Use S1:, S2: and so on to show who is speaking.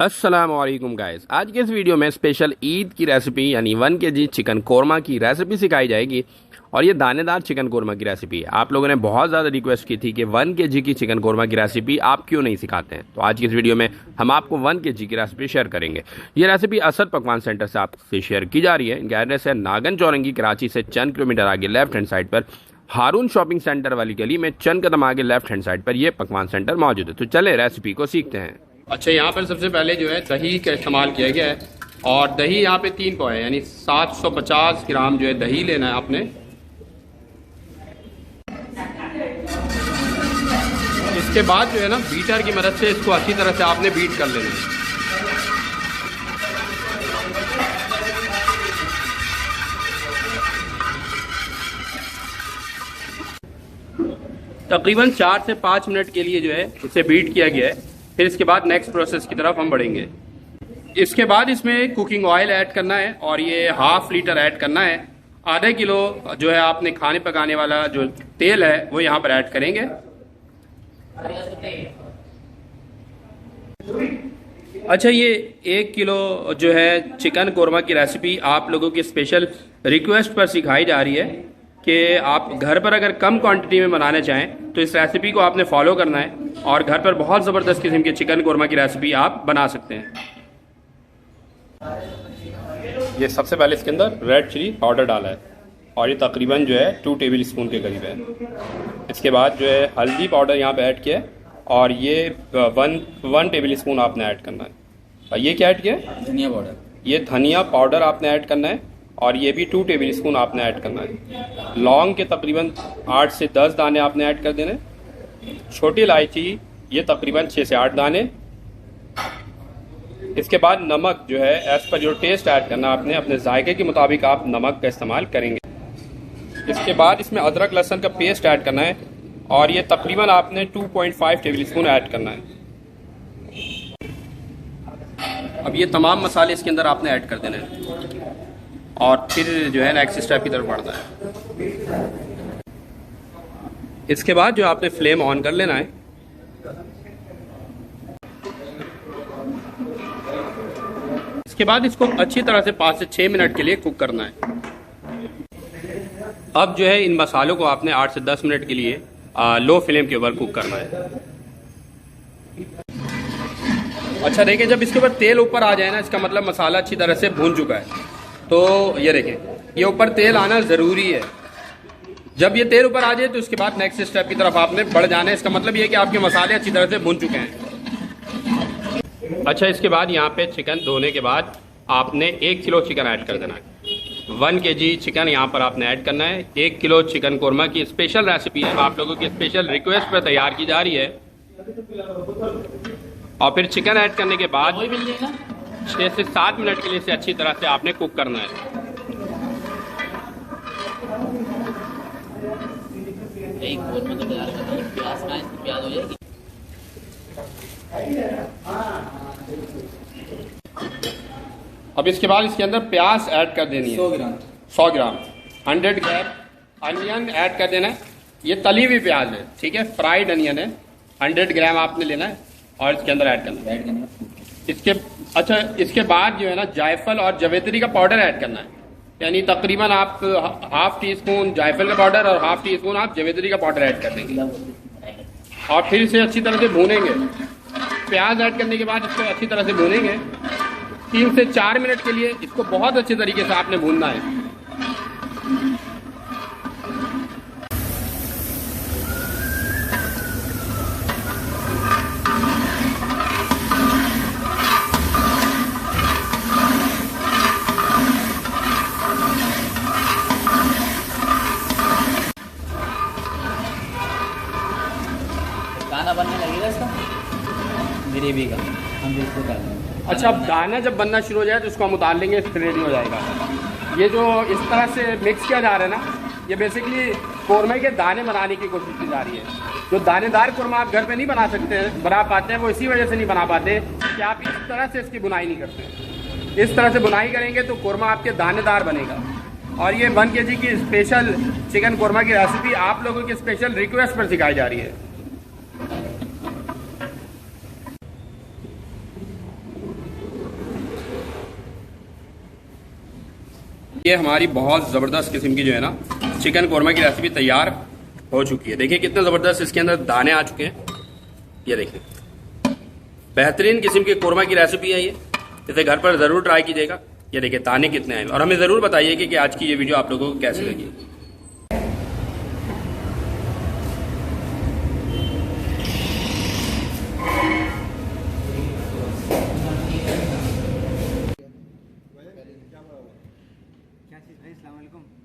S1: अस्सलामुअलैकुम गाइस, आज के इस वीडियो में स्पेशल ईद की रेसिपी यानी 1 kg चिकन कोरमा की रेसिपी सिखाई जाएगी। और ये दानेदार चिकन कोरमा की रेसिपी है। आप लोगों ने बहुत ज़्यादा रिक्वेस्ट की थी कि 1 kg की चिकन कोरमा की रेसिपी आप क्यों नहीं सिखाते हैं, तो आज की इस वीडियो में हम आपको 1 kg की रेसिपी शेयर करेंगे। ये रेसिपी असद पकवान सेंटर से आपसे शेयर की जा रही है। इनका एड्रेस है नागन चौरंगी, कराची से चंद किलोमीटर आगे लेफ्ट हैंड साइड पर हारून शॉपिंग सेंटर वाली गली में चंद कदम आगे लेफ्ट हैंड साइड पर यह पकवान सेंटर मौजूद है। तो चले रेसिपी को सीखते हैं।
S2: अच्छा, यहाँ पर सबसे पहले जो है दही का इस्तेमाल किया गया है और दही यहाँ पे 3 पाव है, यानी 750 ग्राम जो है दही लेना है आपने। इसके बाद जो है ना बीटर की मदद से इसको अच्छी तरह से आपने बीट कर लेना है। तकरीबन 4 से 5 मिनट के लिए जो है इसे बीट किया गया है। फिर इसके बाद नेक्स्ट प्रोसेस की तरफ हम बढ़ेंगे। इसके बाद इसमें कुकिंग ऑयल ऐड करना है और ये 1/2 लीटर ऐड करना है। आधा किलो जो है आपने खाने पकाने वाला जो तेल है वो यहाँ पर ऐड करेंगे। अच्छा, ये 1 किलो जो है चिकन कोरमा की रेसिपी आप लोगों की स्पेशल रिक्वेस्ट पर सिखाई जा रही है कि आप घर पर अगर कम क्वांटिटी में बनाना चाहें तो इस रेसिपी को आपने फॉलो करना है और घर पर बहुत ज़बरदस्त किस्म के चिकन कोरमा की रेसिपी आप बना सकते हैं। ये सबसे पहले इसके अंदर रेड चिली पाउडर डाला है और ये तकरीबन जो है 2 टेबल स्पून के करीब है। इसके बाद जो है हल्दी पाउडर यहाँ पे ऐड किया है और ये 1 टेबल स्पून आपने ऐड करना है। और ये क्या ऐड किया है?
S3: धनिया पाउडर। ये
S2: धनिया पाउडर आपने ऐड करना है और ये भी 2 टेबल स्पून आपने ऐड करना है। लौंग के तकरीबन 8 से 10 दाने आपने ऐड कर देने। छोटी इलायची ये तकरीबन 6 से 8 दाने। इसके बाद नमक जो है as per your taste add करना आपने, अपने जायके के मुताबिक आप नमक का इस्तेमाल करेंगे। इसके बाद इसमें अदरक लहसुन का पेस्ट ऐड करना है और ये तकरीबन आपने 2.5 टेबल स्पून ऐड करना है। अब ये तमाम मसाले इसके अंदर आपने ऐड कर देने हैं और फिर जो है नेक्स्ट स्टेप की तरफ बढ़ना है। इसके बाद जो आपने फ्लेम ऑन कर लेना है। इसके बाद इसको अच्छी तरह से 5 से 6 मिनट के लिए कुक करना है। अब जो है इन मसालों को आपने 8 से 10 मिनट के लिए लो फ्लेम के ऊपर कुक करना है। अच्छा देखिए, जब इसके ऊपर तेल ऊपर आ जाए ना, इसका मतलब मसाला अच्छी तरह से भून चुका है। तो ये देखें, ये ऊपर तेल आना ज़रूरी है। जब ये तेल ऊपर आ जाए तो उसके बाद नेक्स्ट स्टेप की तरफ आपने बढ़ जाना है। इसका मतलब ये कि आपके मसाले अच्छी तरह से भून चुके हैं। अच्छा, इसके बाद यहाँ पे चिकन धोने के बाद आपने 1 किलो चिकन ऐड कर देना है। 1 kg चिकन यहाँ पर आपने ऐड करना है। 1 किलो चिकन कोरमा की स्पेशल रेसिपी है, आप लोगों की स्पेशल रिक्वेस्ट पर तैयार की जा रही है। और फिर चिकन ऐड करने के बाद 6 से 7 मिनट के लिए इसे अच्छी तरह से आपने कुक करना है।
S3: प्याज हो जाएगी।
S2: अब इसके बाद इसके अंदर प्याज ऐड कर देनी है। 100 ग्राम 100 ग्राम अनियन ऐड कर देना है। ये तली हुई प्याज है, ठीक है, फ्राइड अनियन है। 100 ग्राम आपने लेना है और इसके अंदर ऐड करना है। इसके बाद जो है ना जायफल और जवेत्री का पाउडर ऐड करना है। यानी तकरीबन आप 1/2 टीस्पून जायफल का पाउडर और 1/2 टीस्पून आप जवेत्री का पाउडर ऐड कर देंगे और फिर इसे अच्छी तरह से भूनेंगे। प्याज ऐड करने के बाद इसको अच्छी तरह से भूनेंगे 3 से 4 मिनट के लिए। इसको बहुत अच्छे तरीके से आपने भूनना है।
S3: गाना बनने लगेगा इसका ग्रेवी का, हम इसको कर लेंगे।
S2: अच्छा, अब दाना जब बनना शुरू हो जाए तो उसको हम उतार लेंगे, फिर रेडी हो जाएगा। ये जो इस तरह से मिक्स किया जा रहा है ना, ये बेसिकली कोरमे के दाने बनाने की कोशिश की जा रही है। जो दानेदार कोरमा आप घर पे नहीं बना पाते हैं, वो इसी वजह से नहीं बना पाते कि आप इस तरह से इसकी बुनाई नहीं करते। इस तरह से बुनाई करेंगे तो कोरमा आपके दानेदार बनेगा। और ये 1 kg की स्पेशल चिकन कोरमा की रेसिपी आप लोगों की स्पेशल रिक्वेस्ट पर सिखाई जा रही है। ये हमारी बहुत ज़बरदस्त किस्म की जो है ना चिकन कोरमा की रेसिपी तैयार हो चुकी है। देखिए कितने ज़बरदस्त इसके अंदर दाने आ चुके हैं। ये देखिए बेहतरीन किस्म की कोरमा की रेसिपी है ये, इसे घर पर ज़रूर ट्राई कीजिएगा। ये देखिए दाने कितने हैं और हमें ज़रूर बताइए कि आज की ये वीडियो आप लोगों को कैसी लगी।
S4: क्या चीज़ भाई? अस्सलाम वालेकुम।